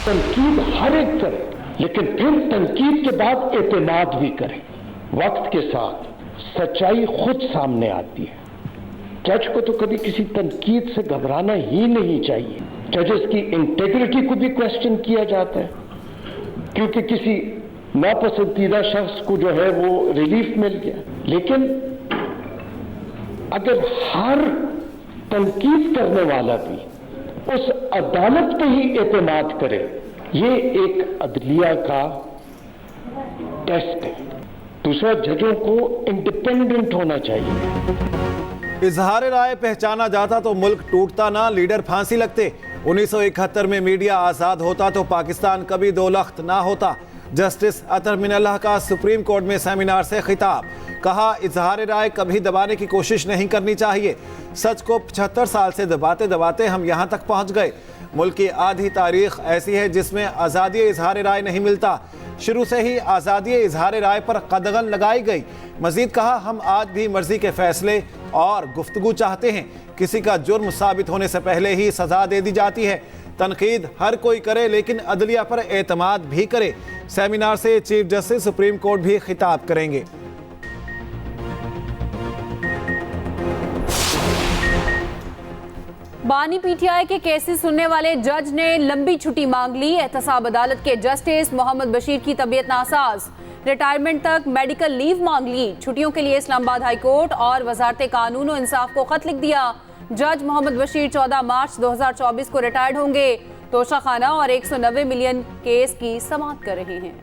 तनकीद हर एक करे, लेकिन फिर तनकीद के बाद एतमाद भी करे। वक्त के साथ सच्चाई खुद सामने आती है। जज को तो कभी किसी तनकीद से घबराना ही नहीं चाहिए। जजेस की इंटेग्रिटी को भी क्वेश्चन किया जाता है, क्योंकि किसी नापसंदीदा शख्स को जो है वो रिलीफ मिल गया। लेकिन अगर हर तनकीद करने वाला भी उस अदालत पे ही एतमाद करे, ये एक अदलिया का टेस्ट है। दूसरा, जजों को इंडिपेंडेंट होना चाहिए। इजहार राय पहचाना जाता तो मुल्क टूटता ना, लीडर फांसी लगते। 1971 में मीडिया आजाद होता तो पाकिस्तान कभी दो लख्त ना होता। जस्टिस अतर मिनल्लाह का सुप्रीम कोर्ट में सेमिनार से खिताब, कहा इजहार राय कभी दबाने की कोशिश नहीं करनी चाहिए। सच को 75 साल से दबाते दबाते हम यहाँ तक पहुँच गए। मुल्क की आधी तारीख ऐसी है जिसमें आज़ादी इजहार राय नहीं मिलता। शुरू से ही आज़ादी इजहार राय पर कदगन लगाई गई। मजीद कहा, हम आज भी मर्जी के फैसले और गुफ्तगू चाहते हैं। किसी का जुर्म साबित होने से पहले ही सजा दे दी जाती है। तनकीद हर कोई करे, लेकिन अदलिया पर एतमाद भी करे। सेमिनार से चीफ जस्टिस सुप्रीम कोर्ट भी खिताब करेंगे। बानी पीटीआई के केसेस सुनने वाले जज ने लंबी छुट्टी मांग ली। एहतसाब अदालत के जस्टिस मोहम्मद बशीर की तबीयत नासाज, रिटायरमेंट तक मेडिकल लीव मांग ली। छुट्टियों के लिए इस्लामाबाद हाई कोर्ट और वजारत कानून और इंसाफ को खत लिख दिया। जज मोहम्मद बशीर 14 मार्च 2024 को रिटायर्ड होंगे। तोशाखाना और 190 मिलियन केस की समाअत कर रहे हैं।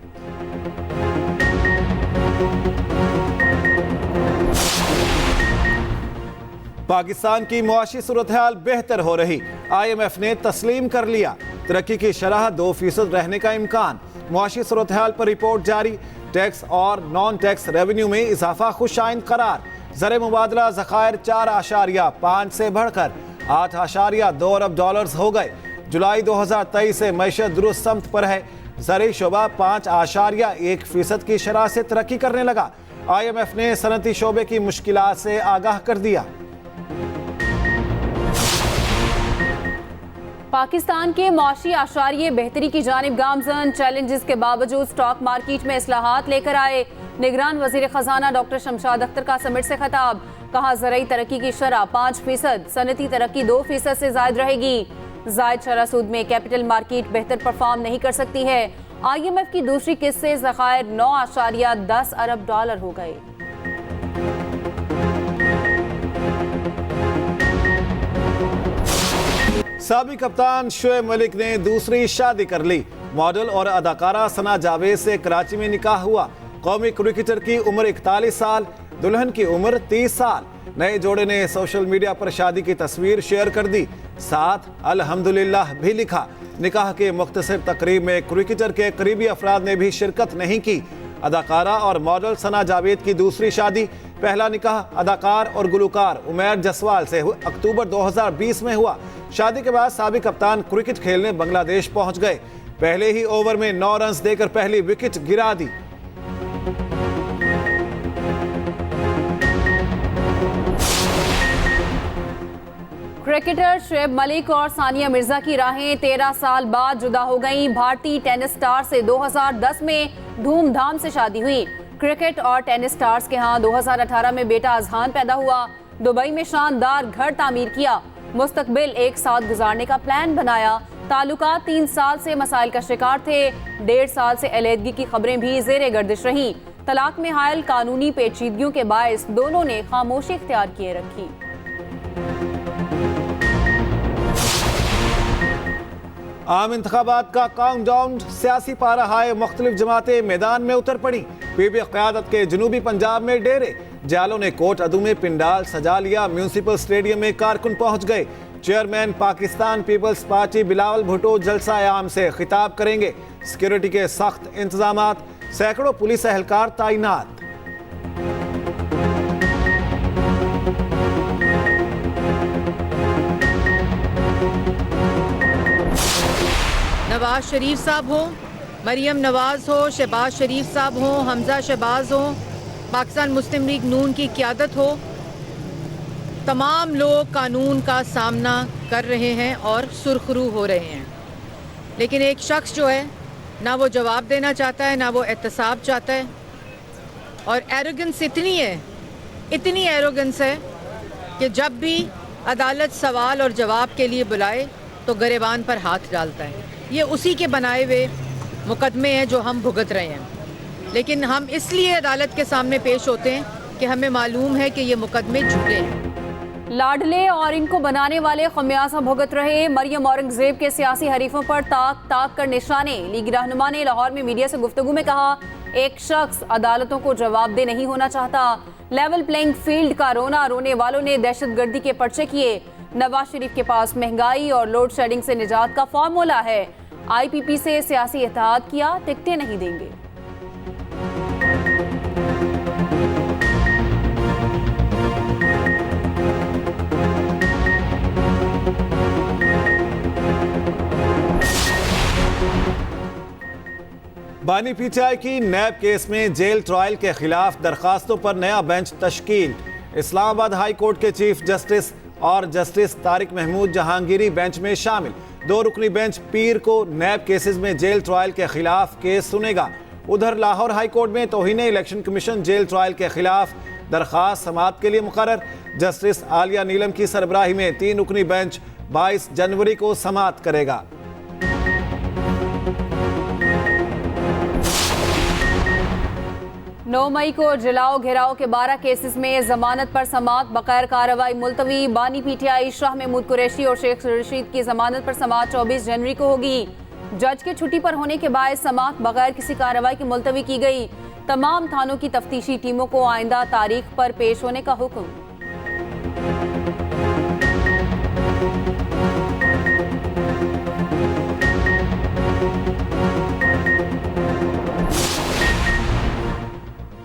पाकिस्तान की मुआशी सूरत हाल बेहतर हो रही, IMF ने तस्लीम कर लिया। तरक्की की शरह 2% रहने का इम्कान। मुआशी सूरत हाल पर रिपोर्ट जारी। टैक्स और नॉन टैक्स रेवेन्यू में इजाफा खुशाइन करार। ज़र मुबादला ज़खायर 4.5 से बढ़कर 8.2 अरब डॉलर्स हो गए। जुलाई 2023 से मैशत दुरुस्त समत पर है। ज़र शोबा 5.1% की शरह से तरक्की करने लगा। IMF ने सनती शोबे की मुश्किलात से आगाह कर दिया। पाकिस्तान के मौशी आशारिये बेहतरी की जानिब गामजन। चैलेंजेस के बावजूद स्टॉक मार्केट में इस्लाहात लेकर आए। निगरान वजीर खजाना डॉक्टर शमशाद अख्तर का समिट से खिताब, कहा ज़राई तरक्की की शरह 5%, सनती तरक्की 2% से जायद रहेगी। जायद शरह सूद में कैपिटल मार्केट बेहतर परफॉर्म नहीं कर सकती है। IMF की दूसरी किस्त से ज़खायर 9.10 अरब डॉलर हो गए। साबिक कप्तान शोएब मलिक ने दूसरी शादी कर ली। मॉडल और अदाकारा सना जावेद से कराची में निकाह हुआ। कौमी क्रिकेटर की उम्र 41 साल, दुल्हन की उम्र 30 साल। नए जोड़े ने सोशल मीडिया पर शादी की तस्वीर शेयर कर दी, साथ अल्हम्दुलिल्लाह भी लिखा। निकाह के मुख्तसर तकरीब में क्रिकेटर के करीबी अफराद ने भी शिरकत नहीं की। अदाकारा और मॉडल सना जावेद की दूसरी शादी। पहला निकाह अदाकार और गुलकार उमैर जसवाल से अक्टूबर 2020 में हुआ। शादी के बाद साबिक कप्तान क्रिकेट खेलने बांग्लादेश पहुंच गए। पहले ही ओवर में 9 रन देकर पहली विकेट गिरा दी। क्रिकेटर शोएब मलिक और सानिया मिर्जा की राहें 13 साल बाद जुदा हो गईं। भारतीय टेनिस स्टार से 2010 में धूमधाम से शादी हुई। क्रिकेट और टेनिस स्टार्स के यहाँ 2018 में बेटा अजहान पैदा हुआ। दुबई में शानदार घर तामीर किया। मुस्तकबिल एक साथ गुजारने का प्लान बनाया। ताल्लुकात 3 साल से मसाइल का शिकार थे। 1.5 साल से अलहदगी की खबरें भी ज़ेरे गर्दिश रहीं। तलाक में हायल कानूनी पेचीदगियों के बायस दोनों ने खामोशी इख्तियार किए रखी। आम इंतखाबात का काउंटडाउन सियासी पारा हाय। मुख्तलिफ जमातें मैदान में उतर पड़ी। पीपी क़यादत के जनूबी पंजाब में डेरे। जालों ने कोट अदू में पिंडाल सजा लिया। म्यूनसिपल स्टेडियम में कारकुन पहुंच गए। Chairman Pakistan Peoples Party Bilawal Bhutto जलसा आम से खिताब करेंगे। सिक्योरिटी के सख्त इंतजामात, सैकड़ों पुलिस एहलकार तैनात। नवाज शरीफ साहब हो, मरियम नवाज हो, शहबाज शरीफ साहब हो, हमजा शहबाज हो, पाकिस्तान मुस्लिम लीग नून की क़यादत हो, तमाम लोग कानून का सामना कर रहे हैं और सुरखरू हो रहे हैं। लेकिन एक शख्स जो है ना वो जवाब देना चाहता है, ना वो एहतसाब चाहता है। और एरोगेंस इतनी एरोगेंस है कि जब भी अदालत सवाल और जवाब के लिए बुलाए तो गरेबान पर हाथ डालता है। ये उसी के बनाए हुए मुकदमे हैं जो हम भुगत रहे हैं, लेकिन हम इसलिए अदालत के सामने पेश होते हैं कि हमें मालूम है कि ये मुकदमे झूठे हैं। लाडले और इनको बनाने वाले खमियाजा भुगत रहे। मरियम औरंगजेब के सियासी हरीफों पर ताक कर निशाने। लीगी रहनुमा ने लाहौर में मीडिया से गुफ्तगू में कहा, एक शख्स अदालतों को जवाबदेह नहीं होना चाहता। लेवल प्लेइंग फील्ड का रोने वालों ने दहशतगर्दी के पर्चे किए। नवाज शरीफ के पास महंगाई और लोड शेडिंग से निजात का फॉर्मूला है। IPP से सियासी इत्तेहाद किया, टिकटें नहीं देंगे। बानी PTI की नैब केस में जेल ट्रायल के खिलाफ दरखास्तों पर नया बेंच तश्कील। इस्लामाबाद हाई कोर्ट के चीफ जस्टिस और जस्टिस तारिक महमूद जहांगीरी बेंच में शामिल। 2 रुकनी बेंच पीर को नैब केसेस में जेल ट्रायल के खिलाफ केस सुनेगा। उधर लाहौर हाई कोर्ट में तौहीन इलेक्शन कमीशन जेल ट्रायल के खिलाफ दरखास्त समाअत के लिए मुकर्रर। जस्टिस आलिया नीलम की सरबराही में 3 रुकनी बेंच 22 जनवरी को समाअत करेगा। नौ मई को जलाओ घेराव के 12 केसेस में जमानत पर समाअत बगैर कार्रवाई मुलतवी। बानी PTI शाह महमूद कुरैशी और शेख रशीद की जमानत पर समाअत 24 जनवरी को होगी। जज के छुट्टी पर होने के बाद समाअत बगैर किसी कार्रवाई की मुलतवी की गई। तमाम थानों की तफ्तीशी टीमों को आइंदा तारीख पर पेश होने का हुक्म।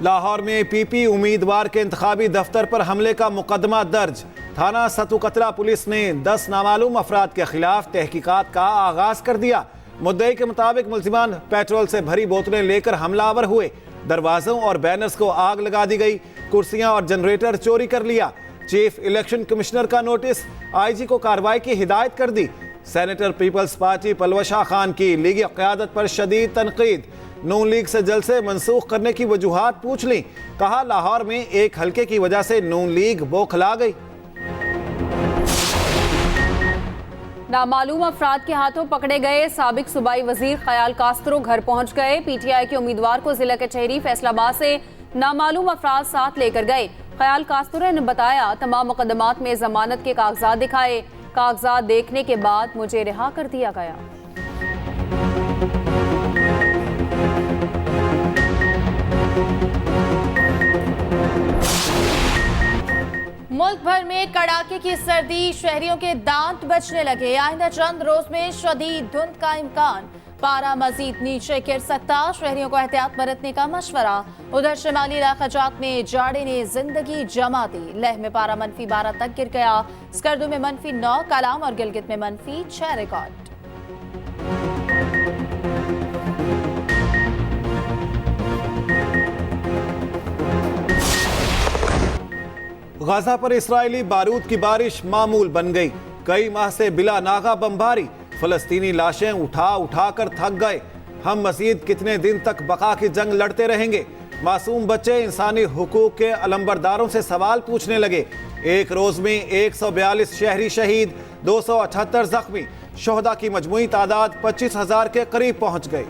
लाहौर में PP उम्मीदवार के इंतखाबी दफ्तर पर हमले का मुकदमा दर्ज। थाना सतुकतरा पुलिस ने 10 नामालूम अफराद के खिलाफ तहकीकात का आगाज कर दिया। मुद्दई के मुताबिक मुलजिमान पेट्रोल से भरी बोतलें लेकर हमलावर हुए। दरवाजों और बैनर्स को आग लगा दी गई। कुर्सियां और जनरेटर चोरी कर लिया। चीफ इलेक्शन कमिश्नर का नोटिस, IG को कार्रवाई की हिदायत कर दी। Senator peoples party Palwasha Khan की लीगी क़यादत पर शदीद तनकीद। नून लीग से जलसे मंसूख करने की वजूहात पूछ ली। कहा, लाहौर में एक हल्के की वजह से नून लीग बौखला गई। नामालूम अफराद के हाथों पकड़े गए साबिक सूबाई वजीर ख्याल कास्त्रो घर पहुंच गए। PTI के उम्मीदवार को जिला कचहरी फैसलाबाद से नामालूम अफराद साथ लेकर गए। ख्याल कास्त्रो ने बताया, तमाम मुकदमात में जमानत के कागजात दिखाए। कागजात देखने के बाद मुझे रिहा कर दिया गया। मुल्क भर में कड़ाके की सर्दी, शहरियों के दांत बचने लगे। आइंदा चंद रोज में शदीद धुंध का इम्कान। पारा मजीद नीचे गिर सकता, शहरियों को एहतियात बरतने का मशवरा। उधर शिमाली इलाकाजात में जाड़े ने जिंदगी जमा दी। लेह में पारा -12 तक गिर गया। स्कर्दू में -9, कलाम और गिलगित में -6 रिकॉर्ड। गाजा पर इस्राएली बारूद की बारिश मामूल बन गई। कई माह से बिला नागा बमबारी। फलस्तीनी लाशें उठा कर थक गए। हम मजीद कितने दिन तक बका की जंग लड़ते रहेंगे। मासूम बच्चे इंसानी हुकूक के अलंबरदारों से सवाल पूछने लगे। एक रोज में 142 शहरी शहीद, 278 जख्मी। शोहदा की मजमूई तादाद 25,000 के करीब पहुंच गई।